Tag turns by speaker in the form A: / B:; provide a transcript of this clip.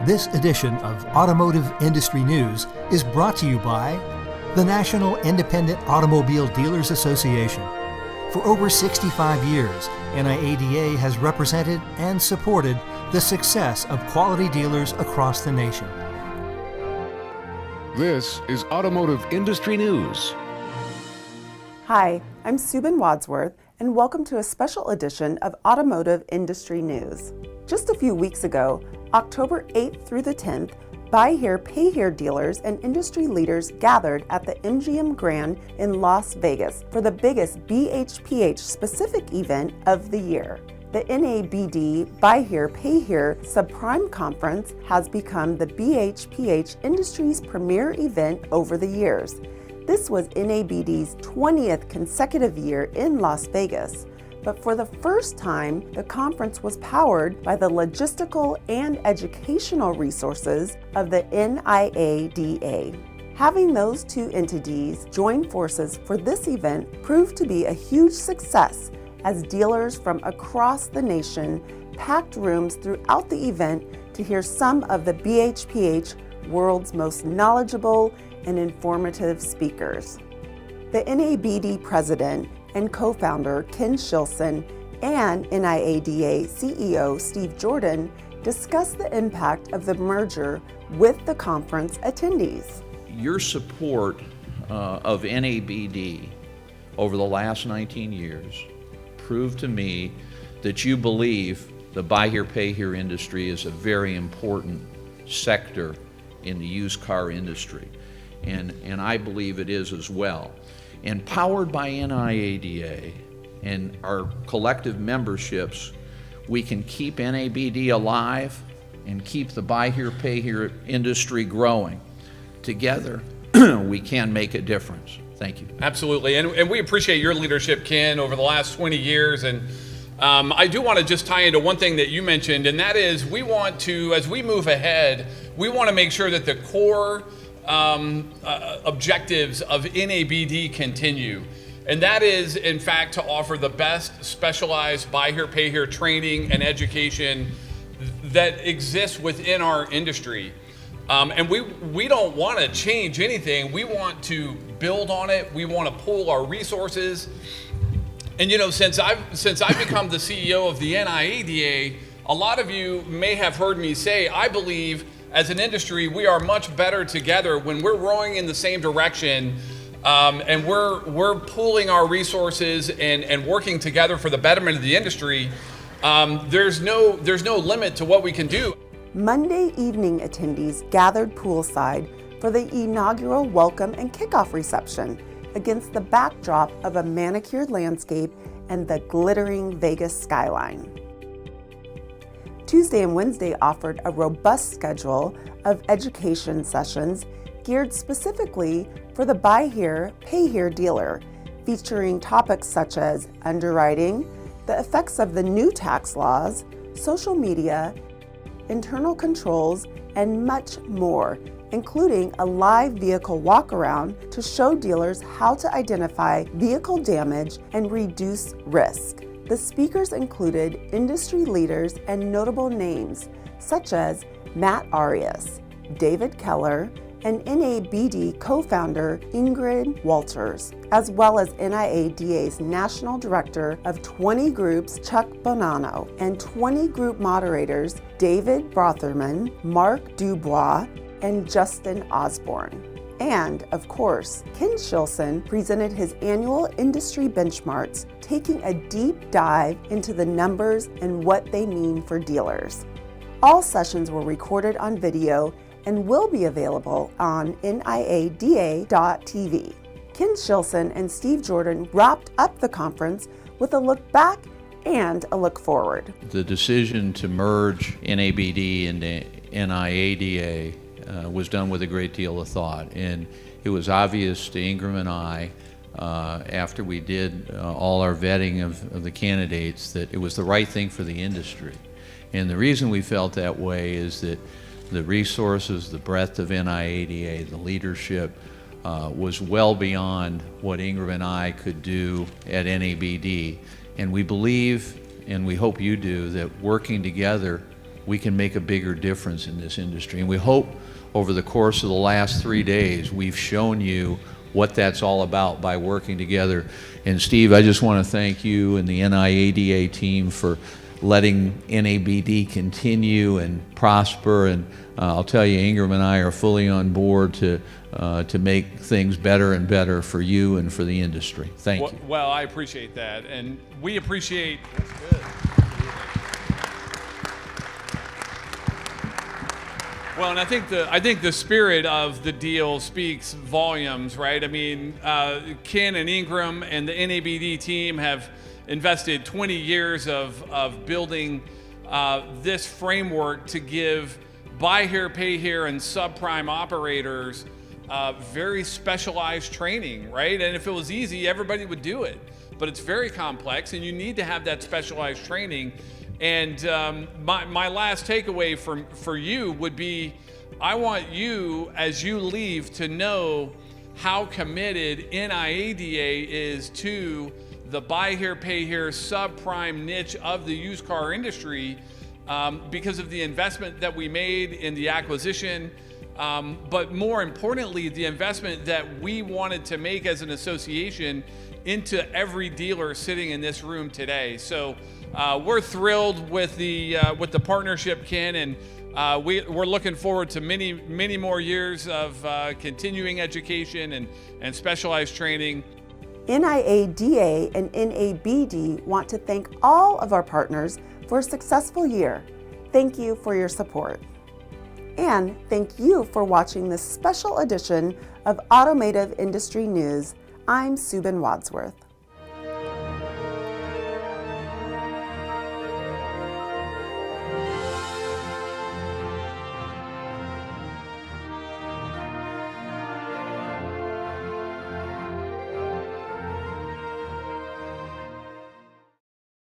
A: This edition of Automotive Industry News is brought to you by the National Independent Automobile Dealers Association. For over 65 years, NABD has represented and supported the success of quality dealers across the nation.
B: This is Automotive Industry News.
C: Hi, I'm Subin Wadsworth, and welcome to a special edition of Automotive Industry News. Just a few weeks ago, October 8th through the 10th, Buy Here, Pay Here dealers and industry leaders gathered at the MGM Grand in Las Vegas for the biggest BHPH specific event of the year. The NABD Buy Here, Pay Here Subprime Conference has become the BHPH industry's premier event over the years. This was NABD's 20th consecutive year in Las Vegas, but for the first time, the conference was powered by the logistical and educational resources of the NABD. Having those two entities join forces for this event proved to be a huge success, as dealers from across the nation packed rooms throughout the event to hear some of the BHPH world's most knowledgeable and informative speakers. The NABD president and co-founder Ken Shilson and NAADA CEO Steve Jordan discussed the impact of the merger with the conference attendees.
D: Your support of NABD over the last 19 years proved to me that you believe the Buy Here, Pay Here industry is a very important sector in the used car industry, and I believe it is as well. And powered by NAADA and our collective memberships, we can keep NABD alive and keep the Buy Here, Pay Here industry growing. Together, we can make a difference. Thank you.
E: Absolutely, and we appreciate your leadership, Ken, over the last 20 years. And I do want to just tie into one thing that you mentioned, and that is we want to, as we move ahead, we want to make sure that the core objectives of NABD continue. And that is, in fact, to offer the best specialized Buy Here, Pay Here training and education that exists within our industry. And we don't want to change anything. We want to build on it. We want to pool our resources. And you know, since I've become the CEO of the NAADA, a lot of you may have heard me say, I believe as an industry, we are much better together when we're rowing in the same direction, and we're pooling our resources and working together for the betterment of the industry. There's no limit to what we can do.
C: Monday evening attendees gathered poolside for the inaugural welcome and kickoff reception against the backdrop of a manicured landscape and the glittering Vegas skyline. Tuesday and Wednesday offered a robust schedule of education sessions geared specifically for the Buy Here, Pay Here dealer, featuring topics such as underwriting, the effects of the new tax laws, social media, internal controls, and much more, including a live vehicle walk-around to show dealers how to identify vehicle damage and reduce risk. The speakers included industry leaders and notable names such as Matt Arias, David Keller, and NABD co-founder Ingrid Walters, as well as NAADA's National Director of 20 Groups, Chuck Bonanno, and 20 Group moderators, David Brotherman, Mark Dubois, and Justin Osborne. And, of course, Ken Shilson presented his annual industry benchmarks, taking a deep dive into the numbers and what they mean for dealers. All sessions were recorded on video and will be available on NAADA.tv. Ken Shilson and Steve Jordan wrapped up the conference with a look back and a look forward.
D: The decision to merge NABD into NAADA was done with a great deal of thought, and it was obvious to Ingram and I, after we did all our vetting of the candidates, that it was the right thing for the industry. And the reason we felt that way is that the resources, the breadth of NAADA, the leadership, was well beyond what Ingram and I could do at NABD. And we believe and we hope you do, that working together, we can make a bigger difference in this industry. And we hope over the course of the last 3 days, we've shown you what that's all about by working together. And Steve, I just want to thank you and the NIADA team for letting NABD continue and prosper. And I'll tell you, Ingram and I are fully on board to make things better and better for you and for the industry. Thank you.
E: Well, I appreciate that, and we appreciate.
D: That's good.
E: Well, and I think the spirit of the deal speaks volumes, right? I mean, Ken and Ingram and the NABD team have invested 20 years of building this framework to give buy here, pay here, and subprime operators very specialized training, right? And if it was easy, everybody would do it. But it's very complex, and you need to have that specialized training. And my last takeaway for you would be, I want you, as you leave, to know how committed NIADA is to the buy here, pay here, subprime niche of the used car industry, because of the investment that we made in the acquisition, but more importantly, the investment that we wanted to make as an association into every dealer sitting in this room today. So we're thrilled with the partnership, Ken, and we're looking forward to many more years of continuing education and specialized training.
C: NIADA and NABD want to thank all of our partners for a successful year. Thank you for your support. And thank you for watching this special edition of Automotive Industry News. I'm Subin Wadsworth.